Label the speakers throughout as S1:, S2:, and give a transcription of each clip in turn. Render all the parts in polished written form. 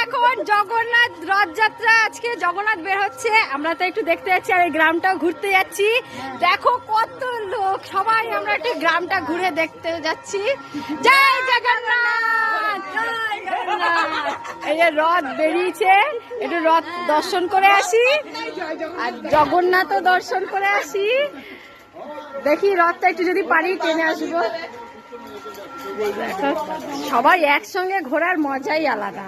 S1: এখন জগন্নাথ রথযাত্রা, আজকে জগন্নাথ বের হচ্ছে, আমরা তো একটু দেখতে যাচ্ছি আর এই গ্রামটাও ঘুরতে যাচ্ছি। দেখো কত লোক, সবাই আমরা একটু গ্রামটা ঘুরে দেখতে যাচ্ছি। জয় জগন্নাথ, জয় জগন্নাথ। এই যে রথ বেরিয়েছে, একটু রথ দর্শন করে আসি আর জগন্নাথও দর্শন করে আসি। দেখি রথটা একটু যদি পারি টেনে আসবো। সবাই একসঙ্গে ঘোরার মজাই আলাদা,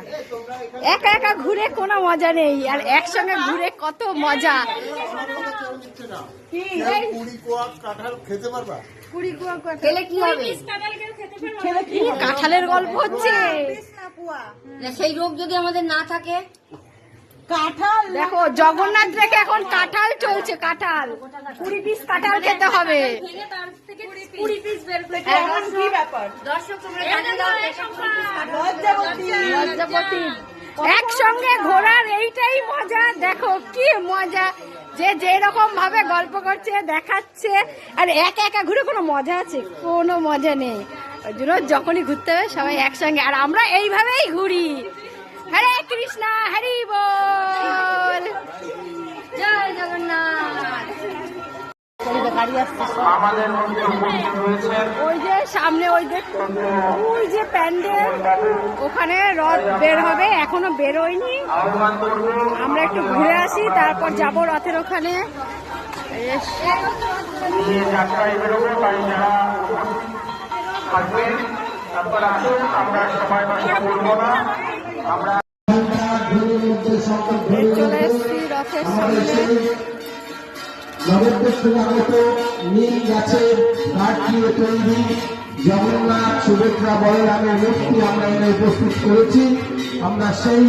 S1: একা একা ঘুরে কোনো মজা নেই, আর একসঙ্গে ঘুরে কত মজা। কাঁঠালের গল্প হচ্ছে,
S2: সেই রোগ যদি আমাদের না থাকে।
S1: কাঁঠাল দেখো, জগন্নাথ রেখে এখন কাঁঠাল চলছে, কাঁঠাল 20 পিস কাঁঠাল খেতে হবে। একসঙ্গে ঘোরার এইটাই মজা, দেখো কি মজা, যে যেরকম ভাবে গল্প করছে দেখাচ্ছে, আর একা একা ঘুরে কোনো মজা আছে? কোনো মজা নেই। ওই জন্য যখনই ঘুরতে হবে সবাই একসঙ্গে, আর আমরা এইভাবেই ঘুরি। হরে কৃষ্ণ, হরি বল, জয় জগন্নাথ। ওই যে সামনে ওই যে প্যান্ডেল, ওখানে রথ বের হবে, এখনো বেরোয়নি। আমরা একটু ঘুরে আসি, তারপর যাব রথের ওখানে। চলে এসছি রথের সামনে।
S3: নীল গাছের কাঠ দিয়ে তৈরি জগন্নাথ সুভদ্রা বলরামের মূর্তি আমরা এনে উপস্থিত করেছি। আমরা সেই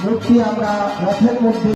S3: মূর্তি আমরা রথের মধ্যে